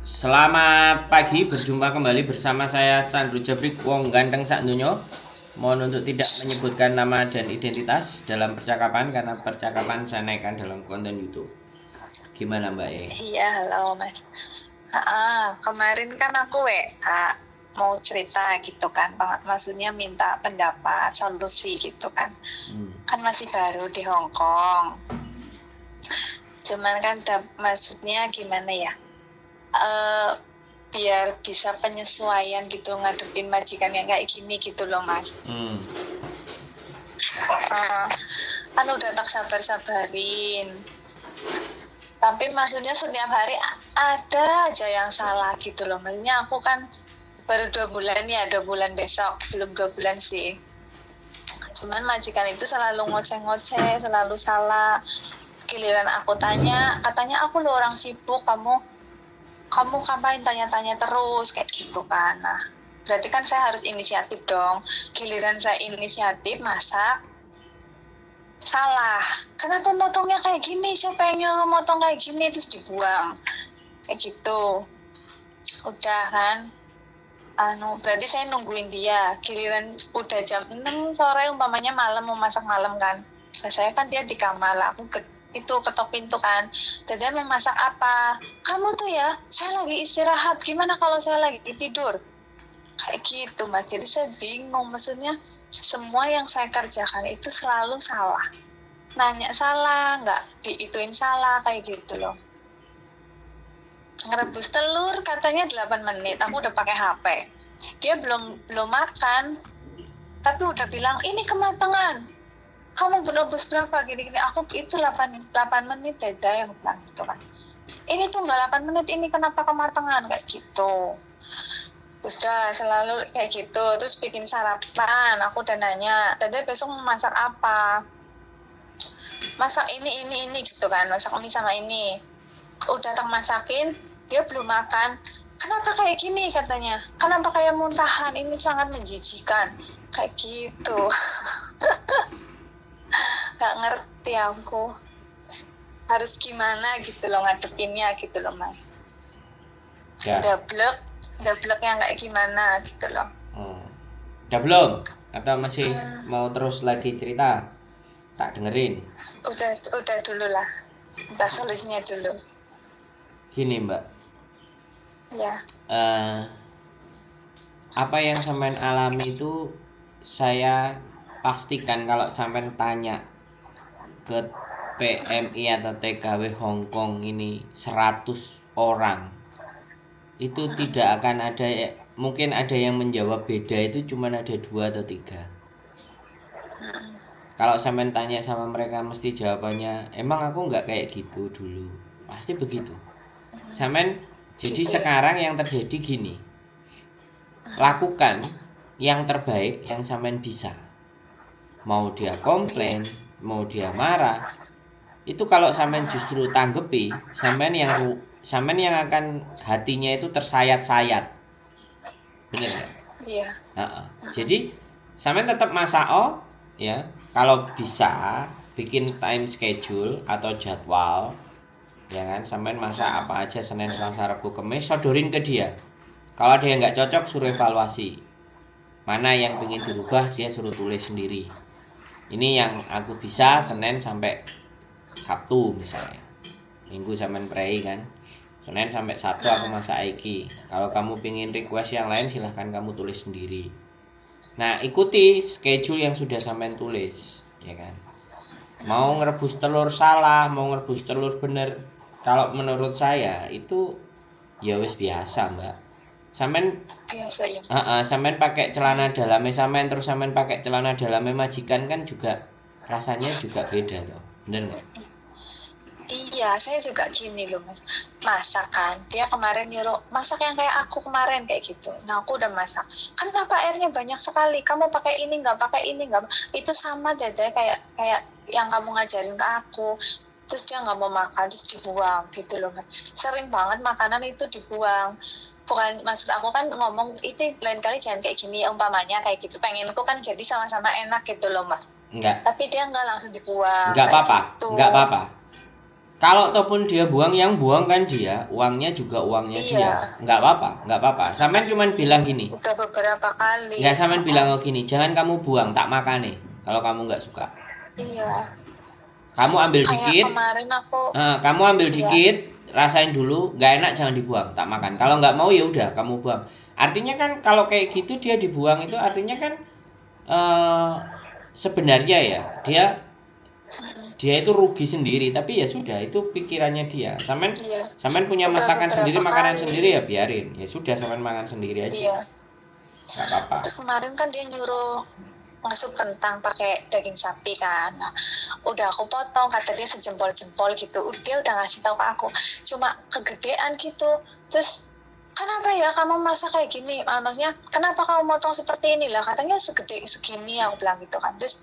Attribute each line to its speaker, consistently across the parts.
Speaker 1: Selamat pagi, berjumpa kembali bersama saya Sandro Jabrik, wong ganteng sak donya. Mohon untuk tidak menyebutkan nama dan identitas dalam percakapan karena percakapan saya naikkan dalam konten YouTube. Gimana Mbak E?
Speaker 2: Iya, halo Mas. Kemarin kan aku mau cerita gitu kan, maksudnya minta pendapat, solusi gitu kan. Kan masih baru di Hong Kong. Cuman kan maksudnya gimana ya? Biar bisa penyesuaian gitu ngadepin majikan yang kayak gini gitu loh Mas. Kan udah tak sabar-sabarin. Tapi maksudnya setiap hari ada aja yang salah gitu loh. Maksudnya aku kan baru 2 bulan ya, 2 bulan besok, belum 2 bulan sih. Cuman majikan itu selalu ngoceh-ngoceh, selalu salah. Giliran aku tanya, katanya aku lo orang sibuk, kamu ngapain tanya-tanya terus kayak gitu kan. Nah, berarti kan saya harus inisiatif dong. Giliran saya inisiatif masak, salah. Kenapa motongnya kayak gini? Siapa yang nyuruh motong kayak gini terus dibuang? Kayak gitu. Udah kan. Berarti saya nungguin dia. Giliran udah jam 6 sore umpamanya malam mau masak malam kan. Saya kan dia di kamar lah. Aku ketok pintu kan. Dan dia mau masak apa? Kamu tuh ya, saya lagi istirahat. Gimana kalau saya lagi tidur? Kayak gitu Mas. Jadi saya bingung. Maksudnya semua yang saya kerjakan itu selalu salah. Nanya salah, nggak diituin salah, kayak gitu loh. Ngerebus telur katanya 8 menit, aku udah pakai HP. Dia belum makan, tapi udah bilang, ini kematangan. Kamu berebus berapa gini-gini? Aku itu 8 menit Dada yang bilang gitu kan. Ini tuh nggak 8 menit, ini kenapa kematangan? Kayak gitu. Udah selalu kayak gitu. Terus bikin sarapan, aku udah nanya, Dada besok mau masak apa? Masak ini gitu kan, masak mie sama ini. Udah tak masakin, dia belum makan. Kenapa kayak gini katanya? Kenapa kayak muntahan? Ini sangat menjijikan. Kayak gitu. Gak ngerti aku. Harus gimana gitu loh ngadepinnya gitu loh Mas.
Speaker 1: Ya.
Speaker 2: Dablek yang kayak gimana gitu loh.
Speaker 1: Udah belum? Atau masih mau terus lagi cerita? Tak dengerin.
Speaker 2: Udah dulu lah. Minta solusinya dulu.
Speaker 1: Gini Mbak.
Speaker 2: Ya.
Speaker 1: Apa yang sampean alami itu saya pastikan kalau sampean tanya ke PMI atau TKW Hong Kong ini 100 orang itu tidak akan ada, mungkin ada yang menjawab beda, itu cuma ada 2 atau 3. Kalau sampean tanya sama mereka mesti jawabannya, emang aku nggak kayak gitu dulu, pasti begitu. Sampean jadi sekarang yang terjadi gini, lakukan yang terbaik yang sampean bisa. Mau dia komplain, mau dia marah, itu kalau sampean justru tanggepi, sampean yang akan hatinya itu tersayat-sayat. Bener nggak?
Speaker 2: Iya.
Speaker 1: Jadi sampean tetap masak ya. Kalau bisa bikin time schedule atau jadwal, ya kan, sampean masak apa aja Senin, Selasa, Rabu, Kamis, sodorin ke dia. Kalau ada yang nggak cocok suruh evaluasi. Mana yang pengen dirubah dia suruh tulis sendiri. Ini yang aku bisa Senin sampai Sabtu misalnya. Minggu sampean prei kan. Senin sampai Sabtu aku masak iki. Kalau kamu pengen request yang lain silahkan kamu tulis sendiri. Nah, ikuti schedule yang sudah sampean tulis, ya kan. Mau ngerebus telur salah, mau ngerebus telur bener, kalau menurut saya itu ya wis biasa, Mbak. Sampean
Speaker 2: Biasa ya.
Speaker 1: Sampean pakai celana dalamnya sampean terus sampean pakai celana dalamnya majikan kan juga rasanya juga beda loh. Bener nggak?
Speaker 2: Iya, saya juga gini loh Mas. Masak kan, dia kemarin nyuruh masak yang kayak aku kemarin kayak gitu. Nah aku udah masak. Kenapa airnya banyak sekali? Kamu pakai ini nggak? Pakai ini nggak? Itu sama Dada kayak yang kamu ngajarin ke aku. Terus dia nggak mau makan, terus dibuang gitu loh Mas. Sering banget makanan itu dibuang. Bukan, maksud aku kan ngomong itu lain kali jangan kayak gini umpamanya kayak gitu. Pengenku kan jadi sama-sama enak gitu loh Mas.
Speaker 1: Enggak.
Speaker 2: Tapi dia nggak langsung dibuang.
Speaker 1: Enggak apa-apa.
Speaker 2: Gitu.
Speaker 1: Enggak apa-apa. Kalau ataupun dia buang, yang buang kan dia, uangnya juga uangnya dia.
Speaker 2: Iya,
Speaker 1: Nggak apa-apa. Sampean cuman bilang gini.
Speaker 2: udah beberapa kali.
Speaker 1: Nggak, sampean bilang oh gini, jangan kamu buang, tak makan nih. Kalau kamu nggak suka.
Speaker 2: Iya,
Speaker 1: Kamu ambil
Speaker 2: kayak
Speaker 1: dikit,
Speaker 2: kemarin aku,
Speaker 1: kamu ambil
Speaker 2: iya,
Speaker 1: dikit, rasain dulu, nggak enak jangan dibuang, tak makan. Kalau nggak mau ya udah kamu buang. Artinya kan kalau kayak gitu dia dibuang itu artinya kan eh, sebenarnya ya dia itu rugi sendiri, tapi ya sudah itu pikirannya dia. Sampean
Speaker 2: iya,
Speaker 1: sampean punya
Speaker 2: udah
Speaker 1: masakan sendiri,
Speaker 2: beberapa
Speaker 1: makanan
Speaker 2: kali.
Speaker 1: sendiri ya biarin. Ya sudah sampean makan sendiri aja.
Speaker 2: Iya.
Speaker 1: Nggak apa-apa.
Speaker 2: Terus kemarin kan dia nyuruh ngasup kentang pakai daging sapi kan. Nah, udah aku potong, kata dia sejempol-jempol gitu. Dia udah ngasih tahu ke aku. Cuma kegedean gitu. Terus kenapa ya kamu masak kayak gini? Maksudnya kenapa kamu motong seperti ini lah? Katanya segede segini, aku bilang gitu kan. Terus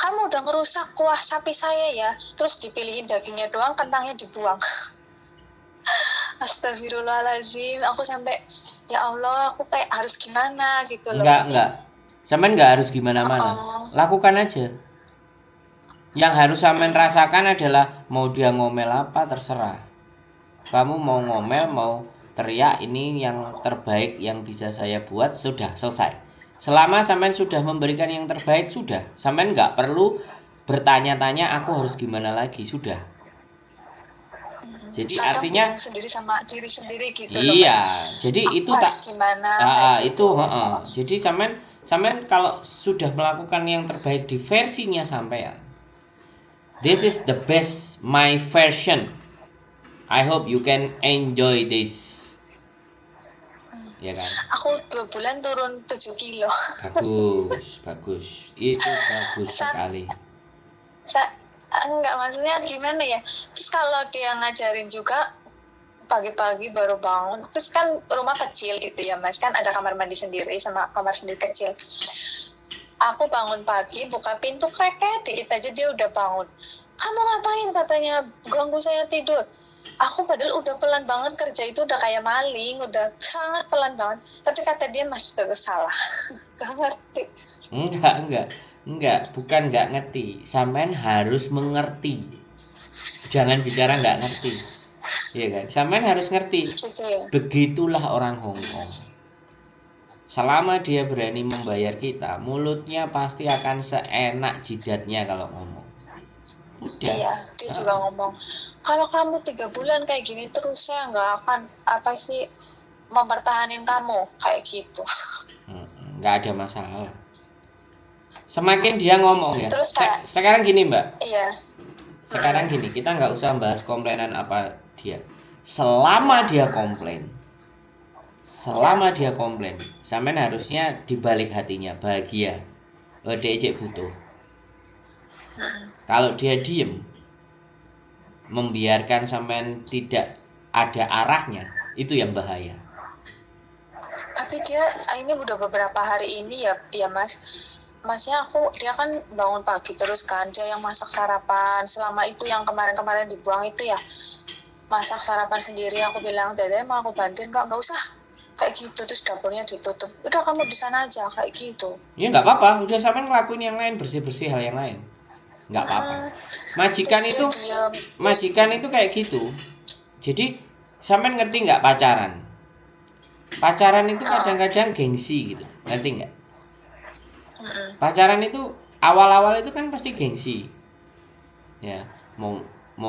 Speaker 2: kamu udah ngerusak kuah sapi saya ya. Terus dipilihin dagingnya doang, kentangnya dibuang. Astagfirullahaladzim, aku sampai ya Allah, aku kayak harus gimana gitu loh.
Speaker 1: Enggak. Sampean nggak harus gimana-mana. Lakukan aja. Yang harus sampean rasakan adalah mau dia ngomel apa terserah. Kamu mau ngomel, mau teriak, ini yang terbaik yang bisa saya buat, sudah selesai. Selama sampean sudah memberikan yang terbaik, sudah. Sampean nggak perlu bertanya-tanya aku harus gimana lagi, sudah. Jadi
Speaker 2: Kadang
Speaker 1: artinya
Speaker 2: bingung sendiri sama diri sendiri gitu loh.
Speaker 1: iya, jadi
Speaker 2: Aku
Speaker 1: itu tak
Speaker 2: harus gimana kayak
Speaker 1: itu
Speaker 2: gitu.
Speaker 1: Jadi sampean kalau sudah melakukan yang terbaik di versinya sampean, this is the best my version. I hope you can enjoy this. Ya kan?
Speaker 2: Aku 2 bulan turun 7 kilo.
Speaker 1: Bagus. Itu bagus sekali.
Speaker 2: Enggak, maksudnya gimana ya. Terus kalau dia ngajarin juga pagi-pagi baru bangun. Terus kan rumah kecil gitu ya Mas. Kan ada kamar mandi sendiri sama kamar sendiri kecil. Aku bangun pagi, buka pintu kreket, dikit aja dia udah bangun. Kamu ngapain, katanya, ganggu saya tidur. Aku padahal udah pelan banget kerja itu, udah kayak maling, udah sangat pelan banget. Tapi kata dia masih tetap salah. Gak ngerti.
Speaker 1: Enggak, bukan enggak ngerti. Sampean harus mengerti. Jangan bicara enggak ngerti. Iya kan? Sampean harus ngerti.
Speaker 2: Gitu ya.
Speaker 1: Begitulah orang Hong Kong. Selama dia berani membayar kita, mulutnya pasti akan seenak jidatnya kalau ngomong. Udah.
Speaker 2: Iya, dia juga ngomong, kalau kamu 3 bulan kayak gini terus saya nggak akan mempertahanin kamu kayak gitu.
Speaker 1: Nggak ada masalah. Semakin dia ngomong ya.
Speaker 2: Terus kayak,
Speaker 1: sekarang gini Mbak.
Speaker 2: iya.
Speaker 1: Sekarang gini, kita nggak usah bahas komplainan apa dia. Selama dia komplain, sampean harusnya dibalik hatinya bahagia. Dia cek butuh. Kalau dia diem, membiarkan sampean tidak ada arahnya, itu yang bahaya.
Speaker 2: Tapi dia ini udah beberapa hari ini ya Mas. Masnya dia kan bangun pagi terus kan, dia yang masak sarapan. Selama itu yang kemarin-kemarin dibuang itu ya, masak sarapan sendiri. Aku bilang, Dede mau aku bantuin, nggak usah kayak gitu. Terus dapurnya ditutup, udah kamu di sana aja kayak gitu.
Speaker 1: Ya nggak apa-apa, udah sampean ngelakuin yang lain, bersih-bersih hal yang lain, nggak apa-apa. Majikan itu kayak gitu. Jadi sampean ngerti nggak pacaran itu kadang-kadang gengsi gitu, ngerti nggak? Pacaran itu awal-awal itu kan pasti gengsi ya, mau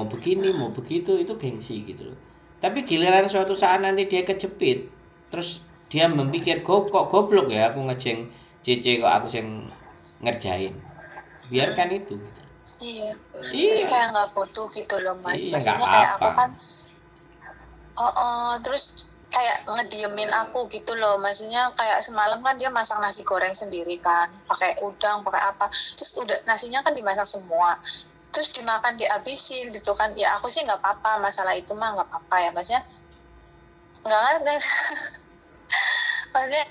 Speaker 1: begini mau begitu, itu gengsi gitu loh. Tapi giliran suatu saat nanti dia kejepit, terus dia memikir kok goblok ya aku ngejeng Cece, kok aku yang ngerjain, biarkan itu.
Speaker 2: Iya. Jadi kayak nggak butuh gitu loh Mas.
Speaker 1: Iya,
Speaker 2: maksudnya kayak aku kan terus kayak ngediemin aku gitu loh. Maksudnya kayak semalam kan dia masak nasi goreng sendiri kan, pakai udang, pakai apa, terus udah nasinya kan dimasak semua, terus dimakan dihabisin gitu kan. Ya aku sih nggak apa-apa, masalah itu mah nggak apa-apa ya Masnya. Nggak maksudnya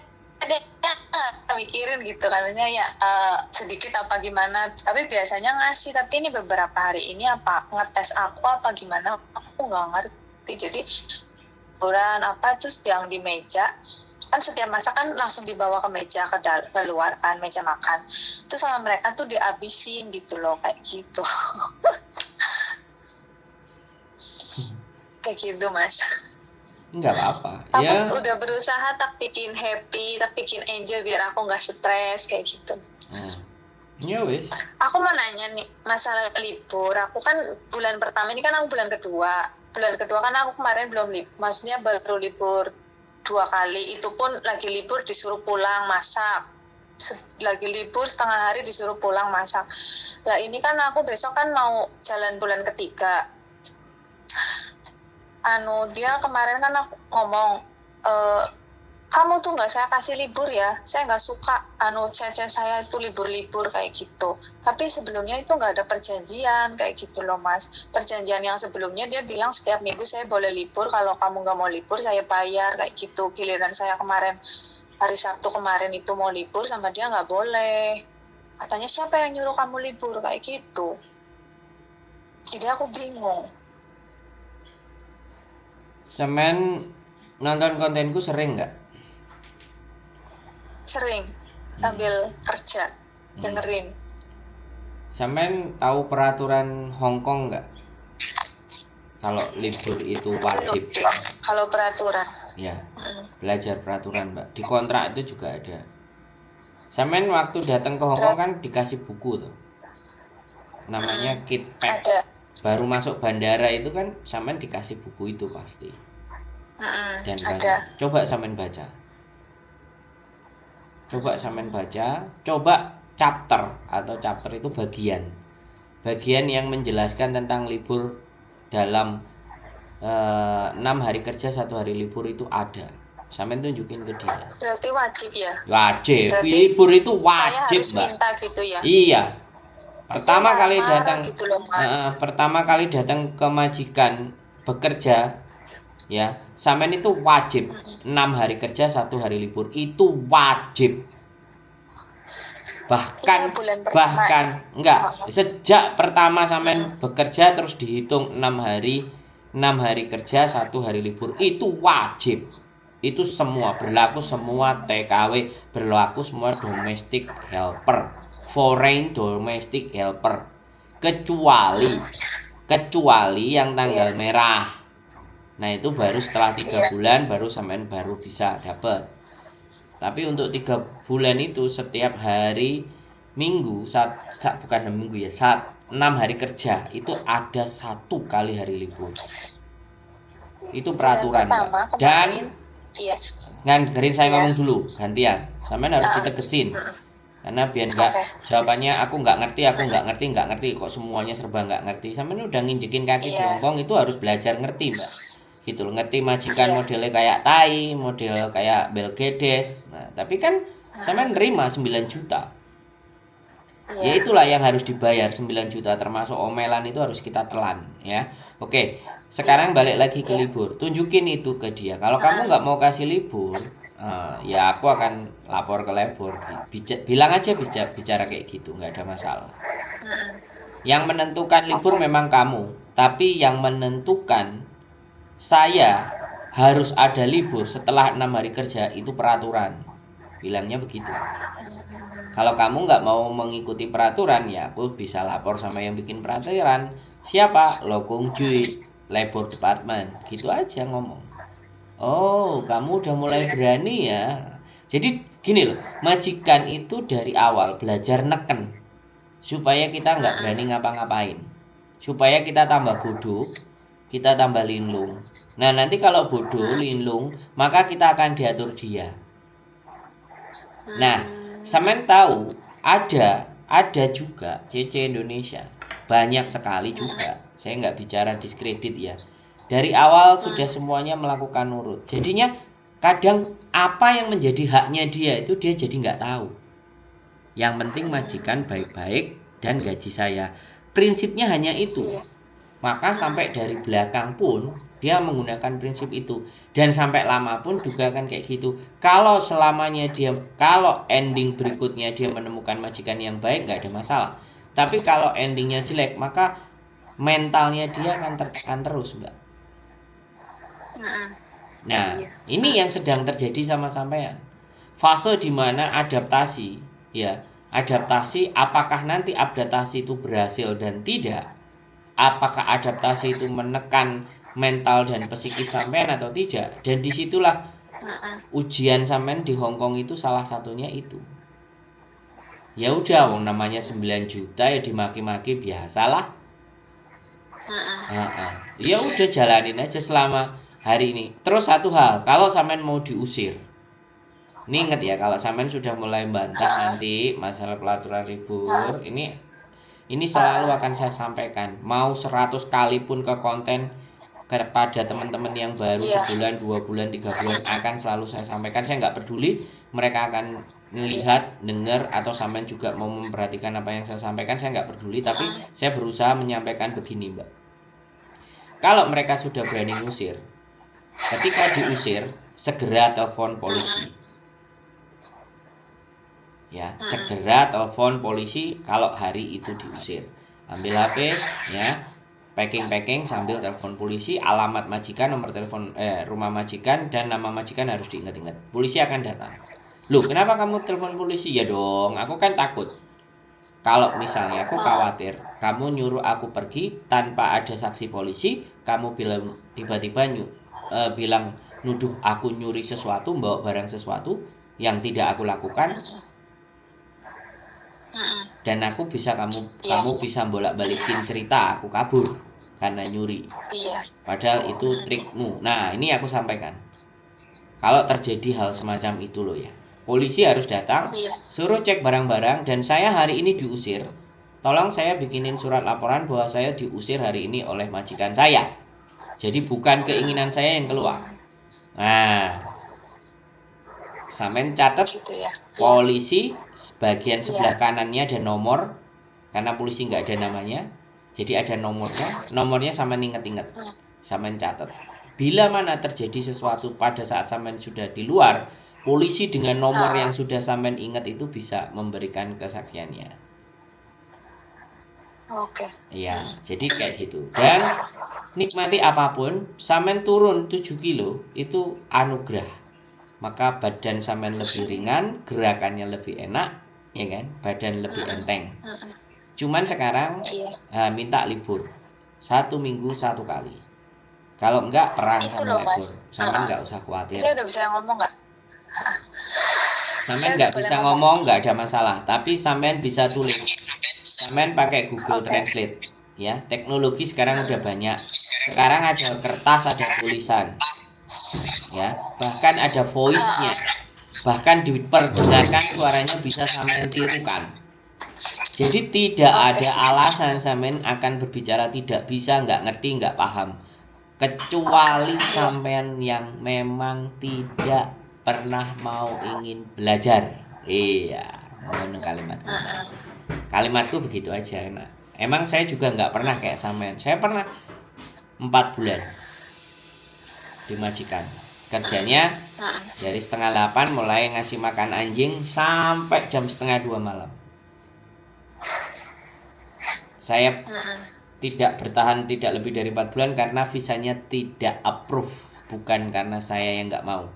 Speaker 2: dia mikirin gitu kan, maksudnya ya sedikit apa gimana, tapi biasanya ngasih. Tapi ini beberapa hari ini apa ngetes aku apa gimana, aku nggak ngerti. Jadi ukuran apa, terus yang di meja kan setiap masakan langsung dibawa ke meja, ke luar kan, meja makan, terus sama mereka tuh dihabisin gitu loh, kayak gitu. kayak gitu Mas.
Speaker 1: Nggak apa-apa.
Speaker 2: Aku
Speaker 1: Ya,
Speaker 2: udah berusaha tak bikin happy, tak bikin enjoy biar aku nggak stres kayak gitu.
Speaker 1: ya wis.
Speaker 2: Aku mau nanya nih masalah libur. Aku kan bulan pertama ini kan aku bulan kedua. Bulan kedua kan aku kemarin belum libur. Maksudnya baru libur 2 kali. Itu pun lagi libur disuruh pulang masak. Lagi libur setengah hari disuruh pulang masak. Lah ini kan aku besok kan mau jalan bulan ketiga. Dia kemarin kan aku ngomong, kamu tuh nggak saya kasih libur ya, saya nggak suka cece saya itu libur-libur kayak gitu. Tapi sebelumnya itu nggak ada perjanjian kayak gitu loh Mas. Perjanjian yang sebelumnya dia bilang setiap minggu saya boleh libur, kalau kamu nggak mau libur saya bayar kayak gitu. Giliran saya kemarin hari Sabtu kemarin itu mau libur sama dia nggak boleh. Katanya siapa yang nyuruh kamu libur kayak gitu. Jadi aku bingung.
Speaker 1: Semen nonton kontenku sering nggak?
Speaker 2: Sering sambil kerja dengerin.
Speaker 1: Semen tahu peraturan Hong Kong nggak? Kalau libur itu wajib.
Speaker 2: Kalau peraturan.
Speaker 1: Ya, belajar peraturan Mbak. Di kontrak itu juga ada. Semen waktu datang ke Hong Kong kan dikasih buku tuh. Namanya kit pack.
Speaker 2: Ada.
Speaker 1: Baru masuk bandara itu kan Semen dikasih buku itu pasti. Dan
Speaker 2: ada.
Speaker 1: Coba Semen baca. Coba chapter atau chapter itu bagian yang menjelaskan tentang libur dalam 6 hari kerja 1 hari libur itu ada. Semen tunjukin ke dia.
Speaker 2: Berarti wajib ya?
Speaker 1: Wajib.
Speaker 2: Berarti
Speaker 1: libur itu
Speaker 2: saya
Speaker 1: wajib
Speaker 2: harus
Speaker 1: Mbak.
Speaker 2: minta gitu ya?
Speaker 1: Iya. Pertama kali datang
Speaker 2: gitu loh, Mas.
Speaker 1: pertama kali datang ke majikan bekerja ya, Semen itu wajib 6 hari kerja 1 hari libur itu wajib. Bahkan enggak, sejak pertama Semen bekerja terus dihitung 6 hari kerja 1 hari libur itu wajib. Itu semua berlaku, semua TKW, berlaku semua domestic helper, foreign domestic helper, kecuali yang tanggal merah. Nah itu baru setelah 3 bulan baru Semen baru bisa dapat. Tapi untuk 3 bulan itu setiap hari minggu saat 6 hari kerja itu ada 1 kali hari libur. Itu peraturan. Dan dengerin saya ngomong dulu gantian. Semen harus ditegesin. Karena biar enggak jawabannya aku nggak ngerti kok semuanya serba nggak ngerti. Semen udah nginjekin kaki di Hong Kong itu harus belajar ngerti Mbak. Gitu loh, ngerti majikan modelnya kayak Tai, model kayak Belgedes. Nah, tapi kan Semen nerima 9 juta. Ya itulah yang harus dibayar 9 juta termasuk omelan itu harus kita telan ya. Oke, sekarang balik lagi ke libur. Tunjukin itu ke dia. Kalau kamu nggak mau kasih libur, ya aku akan lapor ke labor. Bilang aja bicara kayak gitu, nggak ada masalah. Yang menentukan libur memang kamu, tapi yang menentukan saya harus ada libur setelah 6 hari kerja itu peraturan. Bilangnya begitu. Kalau kamu nggak mau mengikuti peraturan ya aku bisa lapor sama yang bikin peraturan. Siapa? Lo Kung Jui, Labor Department. Gitu aja ngomong. Oh, kamu udah mulai berani ya. Jadi gini loh, majikan itu dari awal belajar neken supaya kita nggak berani ngapa-ngapain, supaya kita tambah bodoh, kita tambah linglung. Nah nanti kalau bodoh linglung maka kita akan diatur dia. Nah Semen tahu ada juga CC Indonesia banyak sekali juga. Saya nggak bicara diskredit ya. Dari awal sudah semuanya melakukan nurut. Jadinya kadang apa yang menjadi haknya dia itu dia jadi nggak tahu. Yang penting majikan baik-baik dan gaji saya. Prinsipnya hanya itu. Maka sampai dari belakang pun dia menggunakan prinsip itu. Dan sampai lama pun juga akan kayak gitu. Kalau ending berikutnya dia menemukan majikan yang baik nggak ada masalah. Tapi kalau endingnya jelek maka mentalnya dia akan tertekan terus Mbak. Nah ini yang sedang terjadi sama sampean. Fase dimana adaptasi apakah nanti adaptasi itu berhasil dan tidak, apakah adaptasi itu menekan mental dan psikis sampean atau tidak. Dan disitulah ujian sampean di Hong Kong itu salah satunya itu. Ya udah, wong namanya 9 juta ya dimaki-maki biasalah. Ya udah jalanin aja selama hari ini. Terus satu hal, kalau sampean mau diusir, ini inget ya, kalau sampean sudah mulai bantah nanti masalah pelaturan libur, ini selalu akan saya sampaikan. Mau 100 kali pun ke konten kepada teman-teman yang baru sebulan, 2 bulan, 3 bulan akan selalu saya sampaikan. Saya nggak peduli mereka akan melihat, dengar atau sampean juga mau memperhatikan apa yang saya sampaikan, saya nggak peduli. Tapi saya berusaha menyampaikan begini, Mbak. Kalau mereka sudah berani ngusir, ketika diusir segera telepon polisi. Ya, segera telepon polisi kalau hari itu diusir. Ambil HP, ya, packing sambil telepon polisi, alamat majikan, nomor telepon rumah majikan dan nama majikan harus diingat-ingat. Polisi akan datang. Loh, kenapa kamu telepon polisi? Ya dong, aku kan takut. Kalau misalnya aku khawatir kamu nyuruh aku pergi tanpa ada saksi polisi, kamu bilang tiba-tiba bilang nuduh aku nyuri sesuatu, bawa barang sesuatu yang tidak aku lakukan, dan aku bisa kamu bisa bolak-balikin cerita aku kabur karena nyuri. Padahal itu trikmu. Nah, ini aku sampaikan. Kalau terjadi hal semacam itu loh ya, polisi harus datang, suruh cek barang-barang, dan saya hari ini diusir. Tolong saya bikinin surat laporan bahwa saya diusir hari ini oleh majikan saya. Jadi bukan keinginan saya yang keluar. Nah, sampean catat polisi bagian sebelah kanannya ada nomor, karena polisi nggak ada namanya. Jadi ada nomornya sampean inget-inget. Sampean catat. Bila mana terjadi sesuatu pada saat sampean sudah di luar, polisi dengan nomor yang sudah sampean ingat itu bisa memberikan kesaksiannya.
Speaker 2: Oke.
Speaker 1: Iya, jadi kayak gitu. Dan nikmati apapun, sampean turun 7 kilo itu anugerah. Maka badan sampean lebih ringan, gerakannya lebih enak, ya kan? Badan lebih enteng. Cuman sekarang minta libur 1 minggu 1 kali. Kalau enggak perang sama libur, sampean nggak usah khawatir.
Speaker 2: Saya udah bisa ngomong nggak?
Speaker 1: Sampean nggak bisa ngomong nggak ada masalah, tapi sampean bisa tulis. Sampean pakai Google Translate, ya. Teknologi sekarang udah banyak. Sekarang ada kertas, ada tulisan, ya. Bahkan ada voice-nya. Bahkan diperdengarkan suaranya bisa sampean tirukan. Jadi tidak ada alasan sampean akan berbicara tidak bisa, nggak ngerti, nggak paham. Kecuali sampean yang memang tidak pernah mau ingin belajar. Iya, ngomong kalimatku begitu aja. Nah, emang saya juga nggak pernah kayak sampean. Saya pernah 4 bulan di majikan. Kerjanya dari 7:30 mulai ngasih makan anjing sampai jam 1:30 malam. Saya tidak bertahan tidak lebih dari 4 bulan karena visanya tidak approve, bukan karena saya yang nggak mau.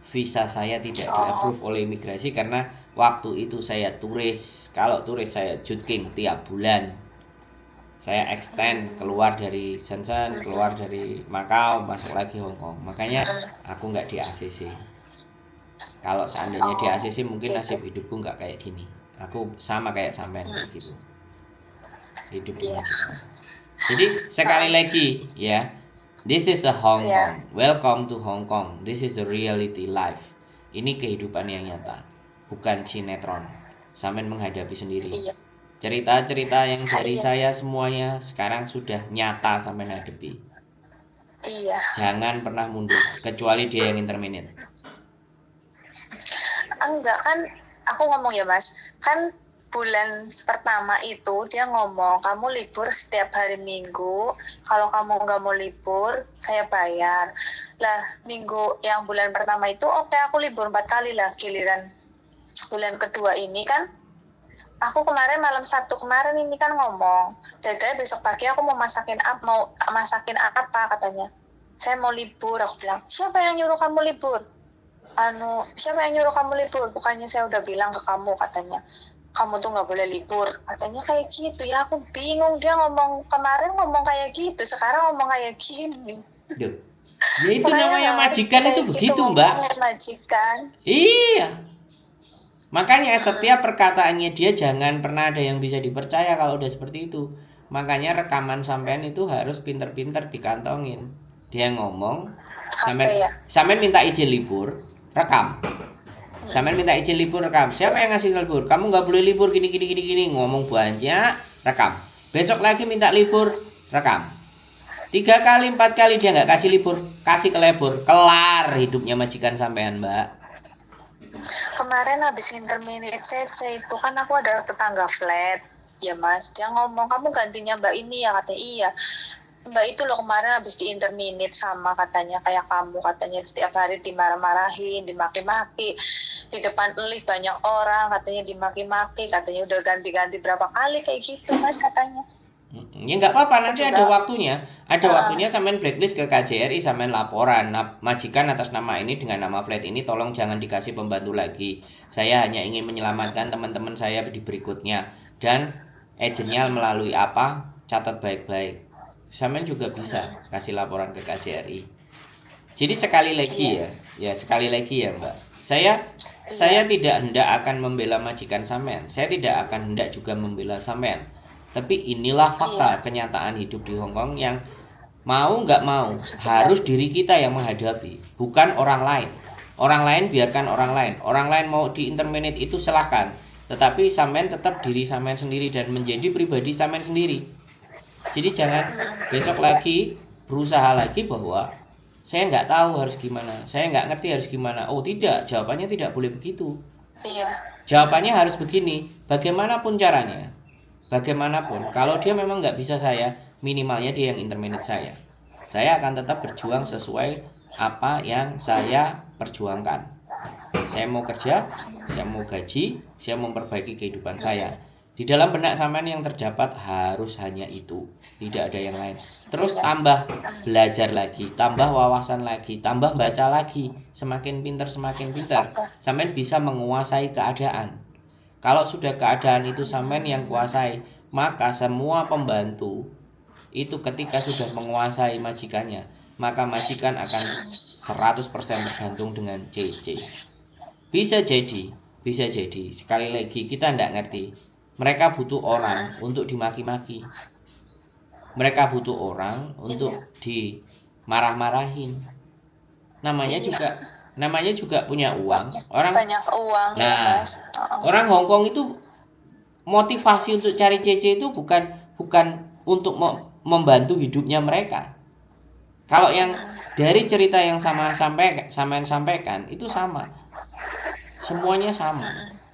Speaker 1: Visa saya tidak di-approve oleh imigrasi karena waktu itu saya turis. Kalau turis saya jutin tiap bulan. Saya extend keluar dari Shenzhen, keluar dari Macau, masuk lagi Hong Kong. Makanya aku nggak di ACC. Kalau seandainya di ACC mungkin nasib hidupku nggak kayak gini. Aku sama kayak sampean gitu. Hidup di Malaysia. Jadi sekali lagi ya, this is a Hong Kong. Welcome to Hong Kong. This is a reality life. Ini kehidupan yang nyata, bukan sinetron. Sampean menghadapi sendiri. Cerita-cerita yang dari saya semuanya sekarang sudah nyata sampean hadapi. Jangan pernah mundur, kecuali dia yang interminate.
Speaker 2: Enggak kan, aku ngomong ya Mas, kan bulan pertama itu dia ngomong kamu libur setiap hari Minggu, kalau kamu nggak mau libur saya bayar lah. Minggu yang bulan pertama itu oke, aku libur 4 kali lah. Giliran bulan kedua ini kan aku kemarin malam Sabtu kemarin ini kan ngomong, jadi besok pagi aku mau masakin apa katanya. Saya mau libur, aku bilang siapa yang nyuruh kamu libur? Siapa yang nyuruh kamu libur? Bukannya saya udah bilang ke kamu katanya. kamu tuh nggak boleh libur, katanya kayak gitu ya. Aku bingung, dia kemarin ngomong kayak gitu, sekarang ngomong kayak gini.
Speaker 1: Duh. Ya itu
Speaker 2: Makanya
Speaker 1: namanya
Speaker 2: nggak ngerti
Speaker 1: majikan itu
Speaker 2: kayak gitu
Speaker 1: begitu, Mbak.
Speaker 2: ngomongnya majikan.
Speaker 1: Iya. Makanya setiap perkataannya dia jangan pernah ada yang bisa dipercaya kalau udah seperti itu. Makanya rekaman sampean itu harus pinter-pinter dikantongin. Dia ngomong, sampean minta izin libur, rekam. Sampean minta izin libur, rekam. Siapa yang ngasih libur? Kamu nggak boleh libur gini ngomong banyak, rekam. Besok lagi minta libur, rekam. 3 kali 4 kali dia nggak kasih libur, kasih kelebur, kelar hidupnya majikan sampean, Mbak.
Speaker 2: Kemarin habis interminate CC itu kan aku ada tetangga flat ya Mas, dia ngomong kamu gantinya Mbak ini ya, katanya iya Mbak itu loh kemarin habis di interminate sama katanya kayak kamu, katanya setiap hari dimarah-marahin, dimaki-maki di depan lift banyak orang, katanya dimaki-maki, katanya udah ganti-ganti berapa kali kayak gitu Mas katanya.
Speaker 1: Ya nggak apa-apa, nanti ada waktunya. Ada waktunya sampean blacklist ke KJRI, sampean laporan majikan atas nama ini dengan nama flat ini tolong jangan dikasih pembantu lagi. Saya hanya ingin menyelamatkan teman-teman saya di berikutnya. Dan agennya melalui apa? Catat baik-baik. Sampean juga bisa kasih laporan ke KJRI. Jadi sekali lagi ya sekali lagi ya Mbak. Saya tidak hendak akan membela majikan sampean. Saya tidak akan hendak juga membela sampean. Tapi inilah fakta kenyataan hidup di Hong Kong yang mau nggak mau harus diri kita yang menghadapi, bukan orang lain. Orang lain biarkan orang lain. Orang lain mau di interminate itu silahkan. Tetapi sampean tetap diri sampean sendiri dan menjadi pribadi sampean sendiri. Jadi jangan besok lagi berusaha lagi bahwa saya nggak tahu harus gimana, saya nggak ngerti harus gimana. Oh tidak, jawabannya tidak boleh begitu. Jawabannya harus begini, bagaimanapun caranya. Bagaimanapun, kalau dia memang nggak bisa saya, minimalnya dia yang interminate saya. Saya akan tetap berjuang sesuai apa yang saya perjuangkan. Saya mau kerja, saya mau gaji, saya mau memperbaiki kehidupan saya. Di dalam benak sampean yang terdapat harus hanya itu, tidak ada yang lain. Terus tambah belajar lagi, tambah wawasan lagi, tambah baca lagi. Semakin pintar, sampean bisa menguasai keadaan. Kalau sudah keadaan itu sampean yang kuasai, maka semua pembantu itu ketika sudah menguasai majikannya, maka majikan akan 100% tergantung dengan CC. Bisa jadi, sekali lagi kita tidak ngerti. Mereka butuh orang untuk dimaki-maki. Mereka butuh orang untuk dimarah-marahin. Namanya juga punya uang.
Speaker 2: Banyak uang.
Speaker 1: Nah, orang Hong Kong itu motivasi untuk cari CC itu bukan untuk membantu hidupnya mereka. Kalau yang dari cerita yang sampean sampaikan itu sama. Semuanya sama.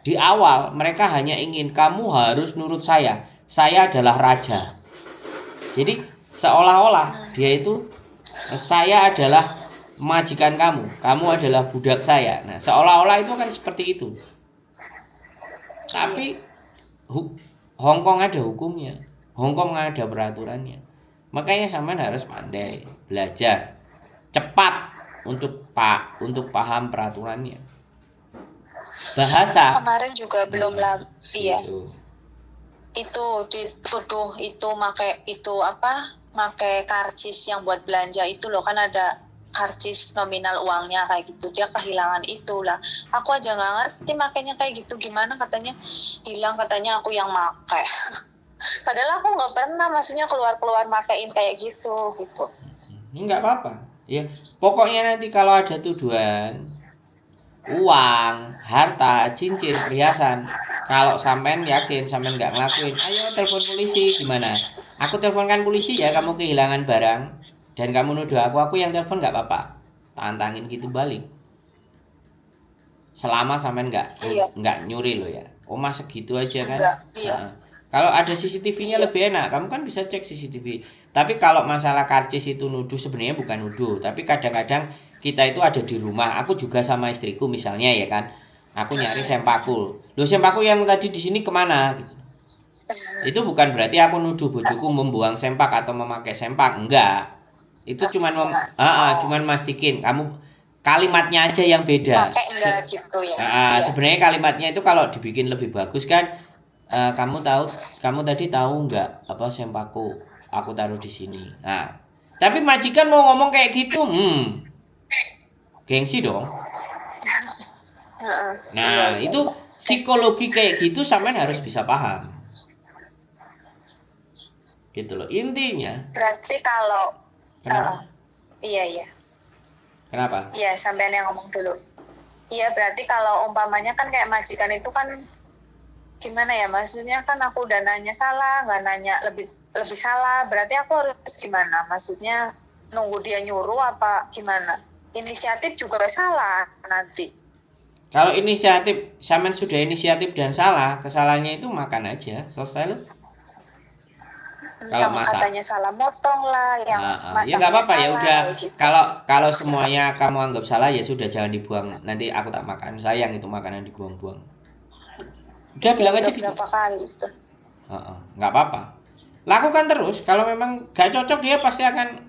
Speaker 1: Di awal mereka hanya ingin kamu harus nurut saya. Saya adalah raja. Jadi seolah-olah dia itu saya adalah majikan kamu adalah budak saya. Nah, seolah-olah itu kan seperti itu. Tapi Hong Kong ada hukumnya. Hong Kong ada peraturannya. Makanya sampean harus pandai, belajar cepat untuk paham peraturannya. Bahasa.
Speaker 2: Kemarin juga belum lama. Iya. Itu dituduh itu pakai karcis yang buat belanja itu loh, kan ada karcis nominal uangnya kayak gitu, dia kehilangan itulah. Aku aja nggak ngerti makanya kayak gitu gimana, katanya hilang, katanya aku yang make. Padahal aku nggak pernah, maksudnya keluar makein kayak gitu.
Speaker 1: Nggak apa-apa ya, pokoknya nanti kalau ada tuduhan uang, harta, cincin, perhiasan, kalau sampean yakin sampean nggak ngelakuin, ayo telepon polisi. Gimana? Aku teleponkan polisi ya, kamu kehilangan barang dan kamu nuduh aku yang telepon, nggak apa-apa, tantangin gitu balik. Selama sampean nggak nyuri lo ya. Oh masa gitu aja kan? Nah, kalau ada CCTV-nya lebih enak, kamu kan bisa cek CCTV. Tapi kalau masalah karcis itu nuduh, sebenarnya bukan nuduh, tapi kadang-kadang kita itu ada di rumah. Aku juga sama istriku misalnya ya kan, aku nyari sempakul. Loh sempakul yang tadi di sini kemana? Gitu. Itu bukan berarti aku nuduh bojoku membuang sempak atau memakai sempak, enggak. Itu cuman mastikin kamu kalimatnya aja yang beda.
Speaker 2: Pakai enggak gitu ya.
Speaker 1: Sebenarnya kalimatnya itu kalau dibikin lebih bagus kan, kamu tadi tahu nggak apa sempaku aku taruh di sini. Nah, tapi majikan mau ngomong kayak gitu, gengsi dong. Nah, itu psikologi kayak gitu sampean harus bisa paham. Gitu loh. Intinya.
Speaker 2: Berarti kalau
Speaker 1: Kenapa?
Speaker 2: Iya.
Speaker 1: Kenapa?
Speaker 2: Iya, sampean yang ngomong dulu. Iya, berarti kalau umpamanya kan kayak majikan itu kan gimana ya? Maksudnya kan aku udah nanya salah, nggak nanya lebih salah. Berarti aku harus gimana? Maksudnya nunggu dia nyuruh apa gimana? Inisiatif juga salah nanti.
Speaker 1: Kalau inisiatif, sampean sudah inisiatif dan salah, kesalahannya itu makan aja, selesai loh. Kalau
Speaker 2: Yang
Speaker 1: masak,
Speaker 2: katanya salah motong lah, yang
Speaker 1: ya
Speaker 2: masaknya
Speaker 1: nggak apa-apa ya
Speaker 2: salah,
Speaker 1: udah.
Speaker 2: gitu.
Speaker 1: Kalau semuanya kamu anggap salah ya sudah, jangan dibuang. Nanti aku tak makan, sayang itu makanan dibuang-buang. Udah bilang aja gitu.
Speaker 2: Berapa kali tuh?
Speaker 1: Nggak apa-apa. Lakukan terus. Kalau memang gak cocok dia pasti akan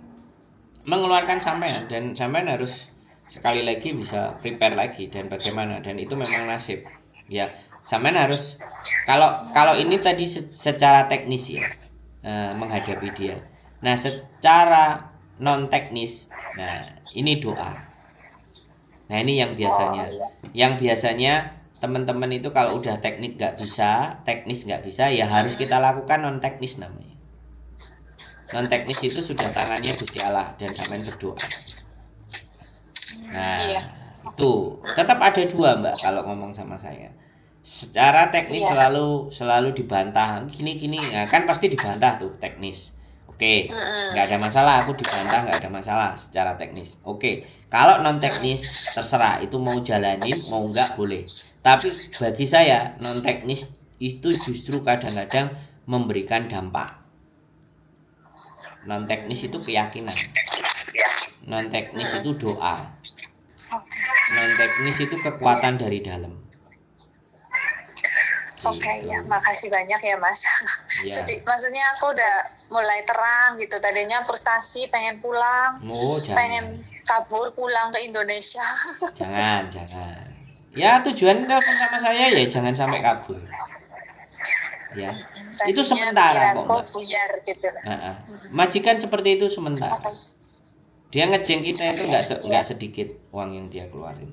Speaker 1: mengeluarkan sampean dan sampean harus sekali lagi bisa prepare lagi dan bagaimana, dan itu memang nasib ya. Sampean harus kalau ini tadi secara teknis ya, menghadapi dia. Nah, secara non teknis, nah ini doa. Nah, ini yang biasanya teman-teman itu kalau udah teknis nggak bisa ya harus kita lakukan non teknis namanya. Non teknis itu sudah tangannya Gusti Allah dan sampean berdoa. Nah, itu tetap ada dua Mbak kalau ngomong sama saya. Secara teknis selalu dibantah. Gini. Nah, kan pasti dibantah tuh teknis. Oke, nggak ada masalah, aku dibantah nggak ada masalah secara teknis. Oke, kalau non teknis terserah, itu mau jalanin mau nggak boleh. Tapi bagi saya non teknis itu justru kadang-kadang memberikan dampak. Non teknis itu keyakinan, non teknis itu doa, non teknis itu kekuatan dari dalam.
Speaker 2: Oke, ya, makasih banyak ya Mas. Ya. Maksudnya aku udah mulai terang gitu. Tadinya frustasi, pengen pulang, pengen kabur pulang ke Indonesia.
Speaker 1: Jangan. Ya tujuan telepon sama saya ya jangan sampai kabur. Ya, itu sementara kok.
Speaker 2: Buyar gitu.
Speaker 1: Majikan seperti itu sementara. Dia ngejeng kita itu nggak sedikit uang yang dia keluarin.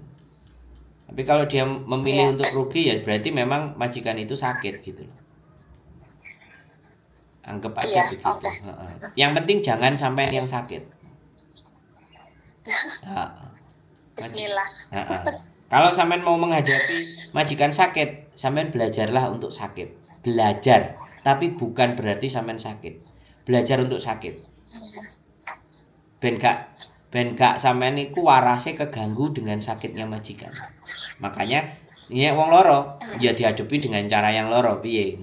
Speaker 1: Tapi kalau dia memilih untuk rugi ya berarti memang majikan itu sakit gitu. Anggap aja begitu. Yang penting jangan sampai yang sakit.
Speaker 2: Bismillah.
Speaker 1: Kalau sampean mau menghadapi majikan sakit, sampean belajarlah untuk sakit. Belajar, tapi bukan berarti sampean sakit. Belajar untuk sakit. Ben gak sampean iku warase keganggu dengan sakitnya majikan. Makanya ini wong loro ya dihadapi dengan cara yang loro piye.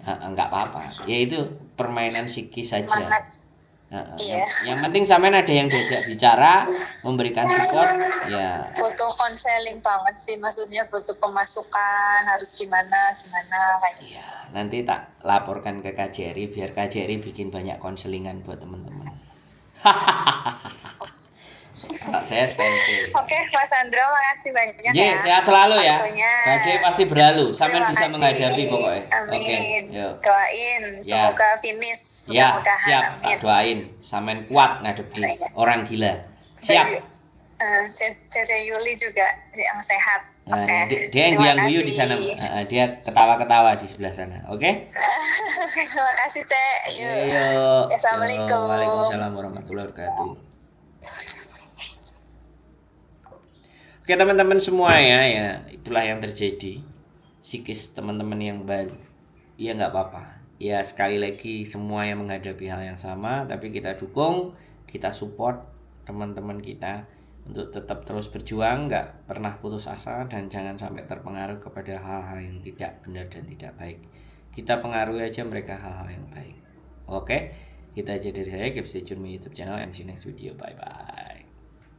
Speaker 1: Enggak apa-apa. Ya itu permainan psikis saja. Yang penting sampean ada yang diajak bicara, memberikan support ya.
Speaker 2: Butuh konseling banget sih, maksudnya butuh pemasukan, harus gimana kayak gitu.
Speaker 1: Ya, nanti tak laporkan ke KJRI biar KJRI bikin banyak konselingan buat teman-teman. Saya stay.
Speaker 2: Oke, Mas Andro, makasih banyak
Speaker 1: ya. Sehat selalu ya. Badai pasti berlalu. Sampean bisa menghadapi pokoknya.
Speaker 2: Amin. Doain semoga finish.
Speaker 1: Ya, siap. Tak doain. Sampean kuat ngadepi orang gila. Siap.
Speaker 2: Cece Yuli juga yang sehat.
Speaker 1: Nah, dia yang guyu di sana. Dia ketawa-ketawa di sebelah sana. Oke?
Speaker 2: Terima kasih, Cek.
Speaker 1: Yuk.
Speaker 2: Assalamualaikum.
Speaker 1: Waalaikumsalam warahmatullahi wabarakatuh. Oke teman-teman semua ya itulah yang terjadi. Psikis teman-teman yang baru. Ya nggak apa-apa. Ya sekali lagi semua yang menghadapi hal yang sama, tapi kita dukung, kita support teman-teman kita untuk tetap terus berjuang, nggak pernah putus asa dan jangan sampai terpengaruh kepada hal-hal yang tidak benar dan tidak baik. Kita pengaruhi aja mereka hal-hal yang baik. Oke, kita aja dari saya, keep stay tune my YouTube channel and see you next video. Bye bye.